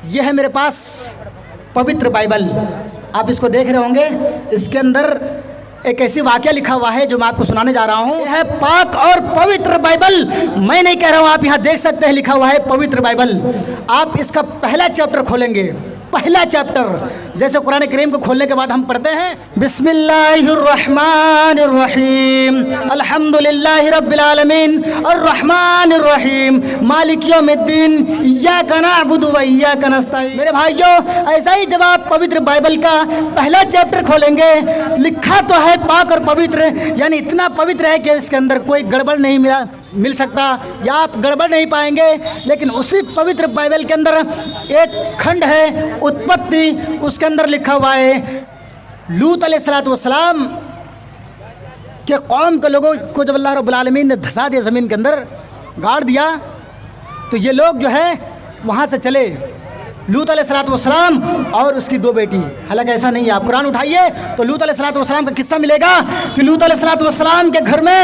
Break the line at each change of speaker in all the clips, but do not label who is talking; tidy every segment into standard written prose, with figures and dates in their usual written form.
یہ ہے میرے پاس پوتر بائبل، آپ اس کو دیکھ رہے ہوں گے۔ اس کے اندر ایک ایسی واقعہ لکھا ہوا ہے جو میں آپ کو سنانے جا رہا ہوں۔ یہ ہے پاک اور پوتر بائبل، میں نہیں کہہ رہا ہوں، آپ یہاں دیکھ سکتے ہیں لکھا ہوا ہے پوتر بائبل۔ آپ اس کا پہلا چیپٹر کھولیں گے، پہلا چیپٹر جیسے قرآن کریم کو کھولنے کے بعد ہم پڑھتے ہیں بسم اللہ الرحمن الرحیم الحمدللہ رب العالمین الرحمن الرحیم مالک یوم الدین ایاک نعبد و ایاک نستعین۔ میرے بھائیو، ایسا ہی جب آپ پوتر بائبل کا پہلا چیپٹر کھولیں گے، لکھا تو ہے پاک اور پوتر، یعنی اتنا پوتر ہے کہ اس کے اندر کوئی گڑبڑ نہیں مل سکتا یا آپ گڑبڑ نہیں پائیں گے۔ لیکن اسی پوتر بائبل کے اندر ایک کھنڈ ہے اتپتی، اس کے اندر لکھا ہوا ہے لوط علیہ السلام کے قوم کے لوگوں کو جب اللہ رب العالمین نے دھسا دیا، زمین کے اندر گاڑ دیا، تو یہ لوگ جو ہے وہاں سے چلے، لوط علیہ السلام اور اس کی دو بیٹی۔ حالانکہ ایسا نہیں ہے، آپ قرآن اٹھائیے تو لوط علیہ السلام کا قصہ ملے گا کہ لوط علیہ السلام کے گھر میں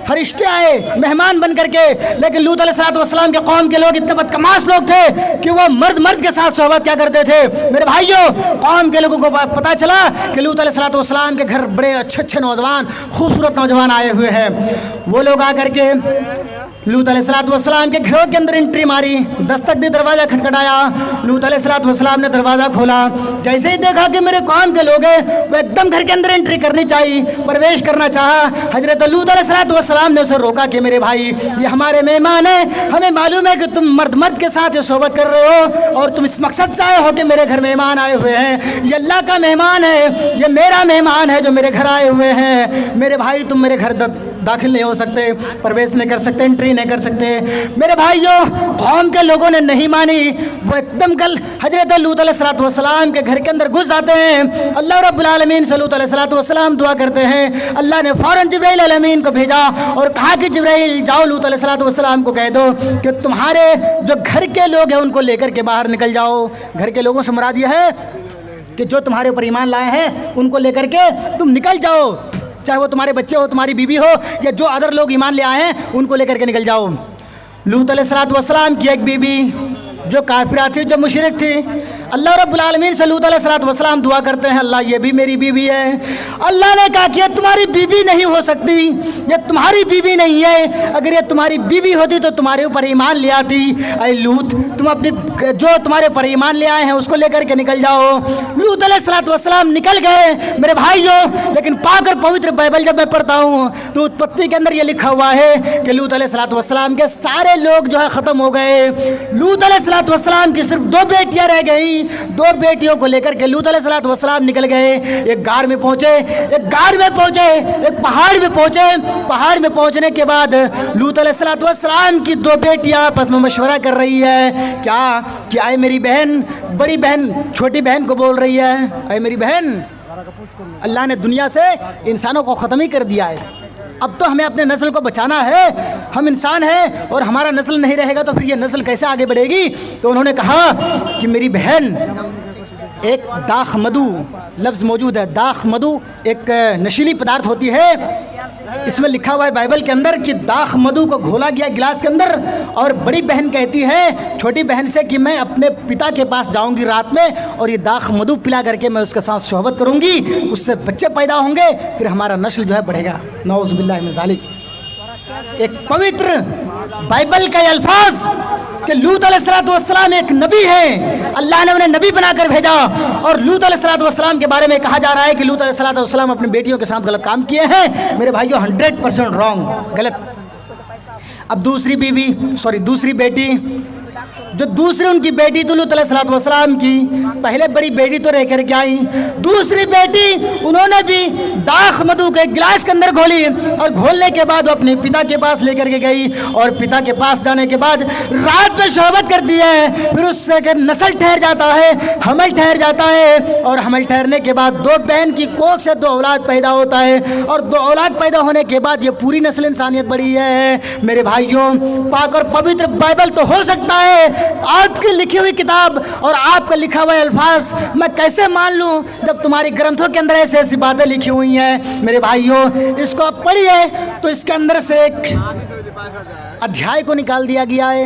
فرشتے آئے مہمان بن کر کے، لیکن لوط علیہ السلام کے قوم کے لوگ اتنے بدکماش لوگ تھے کہ وہ مرد کے ساتھ صحبت کیا کرتے تھے۔ میرے بھائیوں، قوم کے لوگوں کو پتہ چلا کہ لوط علیہ السلام کے گھر بڑے اچھے نوجوان، خوبصورت نوجوان آئے ہوئے ہیں۔ وہ لوگ آ کر کے لوط علیہ السلام کے گھروں کے اندر انٹری ماری، دستک دی، دروازہ کھٹکھٹایا۔ لوط علیہ السلام نے دروازہ کھولا، جیسے ہی دیکھا کہ میرے قوم کے لوگ ہیں، وہ ایک دم گھر کے اندر انٹری کرنی چاہیے، پرویش کرنا چاہا۔ حضرت لوط علیہ السلام نے اسے روکا کہ میرے بھائی، یہ ہمارے مہمان ہیں، ہمیں معلوم ہے کہ تم مرد کے ساتھ یہ صحبت کر رہے ہو اور تم اس مقصد سے آئے ہو کہ میرے گھر مہمان آئے ہوئے ہیں، یہ اللہ کا مہمان ہے، یہ میرا مہمان ہے جو میرے گھر آئے ہوئے ہیں۔ میرے بھائی، تم میرے گھر داخل نہیں ہو سکتے، پرویش نہیں کر سکتے، انٹری نہیں کر سکتے۔ میرے بھائیوں، قوم کے لوگوں نے نہیں مانی، وہ ایک دم کل حضرت لوط علیہ السلام کے گھر کے اندر گھس جاتے ہیں۔ اللہ رب العالمین سے لوط علیہ السلام دعا کرتے ہیں، اللہ نے فوراً جبرائیل علیہ الامین کو بھیجا اور کہا کہ جبرائیل جاؤ لوط علیہ السلام کو کہہ دو کہ تمہارے جو گھر کے لوگ ہیں ان کو لے کر کے باہر نکل جاؤ۔ گھر کے لوگوں سے مراد یہ ہے کہ جو تمہارے اوپر ایمان لائے ہیں ان کو لے کر کے تم نکل جاؤ، چاہے وہ تمہارے بچے ہو، تمہاری بیوی ہو، یا جو ادر لوگ ایمان لے آئے ہیں ان کو لے کر کے نکل جاؤ۔ لوط علیہ السلام کی ایک بیوی جو کافرہ تھی، جو مشرک تھی، اللہ رب العالمین سے لوط علیہ السلام دعا کرتے ہیں، اللہ یہ بھی میری بیوی ہے۔ اللہ نے کہا کہ یہ تمہاری بیوی نہیں ہو سکتی، یہ تمہاری بیوی نہیں ہے، اگر یہ تمہاری بیوی ہوتی تو تمہارے اوپر ایمان لے آتی۔ اے لوط، تم اپنی جو تمہارے اوپر ایمان لے آئے ہیں اس کو لے کر کے نکل جاؤ۔ لوط علیہ السلام نکل گئے میرے بھائیوں، لیکن پاک اور پوتر بائبل جب میں پڑھتا ہوں تو اتپتی کے اندر یہ لکھا ہوا ہے کہ لوط علیہ السلام کے سارے لوگ جو ہے ختم ہو گئے۔ لوط علیہ السلام کی صرف دو بیٹیاں رہ گئیں، دو بیٹیوں کو لے کر کے لوط علیہ السلام نکل گئے۔ ایک غار میں پہنچے، ایک پہاڑ میں پہنچے۔ پہاڑ میں پہنچنے کے بعد لوط علیہ السلام کی دو بیٹیاں آپس میں مشورہ کر رہی ہے، کیا کہ اے میری بہن، بڑی بہن چھوٹی بہن کو بول رہی ہے، اے میری بہن، اللہ نے دنیا سے انسانوں کو ختم ہی کر دیا ہے، اب تو ہمیں اپنے نسل کو بچانا ہے، ہم انسان ہیں اور ہمارا نسل نہیں رہے گا تو پھر یہ نسل کیسے آگے بڑھے گی؟ تو انہوں نے کہا کہ میری بہن، ایک داخ مدو لفظ موجود ہے، داخ مدو ایک نشیلی پدارتھ ہوتی ہے، اس میں لکھا ہوا ہے بائبل کے اندر کہ داخ مدو کو گھولا گیا گلاس کے اندر، اور بڑی بہن کہتی ہے چھوٹی بہن سے کہ میں اپنے پتا کے پاس جاؤں گی رات میں اور یہ داخ مدو پلا کر کے میں اس کے ساتھ صحبت کروں گی، اس سے بچے پیدا ہوں گے، پھر ہمارا نسل جو ہے بڑھے گا۔ نعوذ باللہ من ذالک۔ ایک پوتر بائبل کا یہ الفاظ کہ لوط علیہ السلام ایک نبی ہے، اللہ نے انہیں نبی بنا کر بھیجا، اور لوط علیہ السلام کے بارے میں کہا جا رہا ہے کہ لوط علیہ السلام اپنی بیٹیوں کے ساتھ غلط کام کیے ہیں۔ میرے بھائیوں 100% رانگ، غلط۔ اب دوسری بیٹی، جو دوسری ان کی بیٹی تو لوط علیہ السلام کی پہلے بڑی بیٹی تو رہ کر کے آئی، دوسری بیٹی انہوں نے بھی داخ مدو کے گلاس کے اندر گھولی، اور گھولنے کے بعد وہ اپنے پتا کے پاس لے کر کے گئی، اور پتا کے پاس جانے کے بعد رات میں صحبت کرتی ہے، پھر اس سے کہ نسل ٹھہر جاتا ہے، حمل ٹھہر جاتا ہے، اور حمل ٹھہرنے کے بعد دو بہن کی کوکھ سے دو اولاد پیدا ہوتا ہے، اور دو اولاد پیدا ہونے کے بعد یہ پوری نسل انسانیت بڑھی ہے۔ میرے بھائیوں، پاک اور پوتر بائبل تو ہو سکتا ہے، آپ کی لکھی ہوئی کتاب اور آپ کا لکھا ہوا الفاظ میں کیسے مان لوں جب تمہاری گرنتھوں کے اندر ایسی ایسی باتیں لکھی ہوئی ہیں؟ میرے بھائیوں، اس کو آپ پڑھیے تو اس کے اندر سے ایک ادھیائے کو نکال دیا گیا ہے،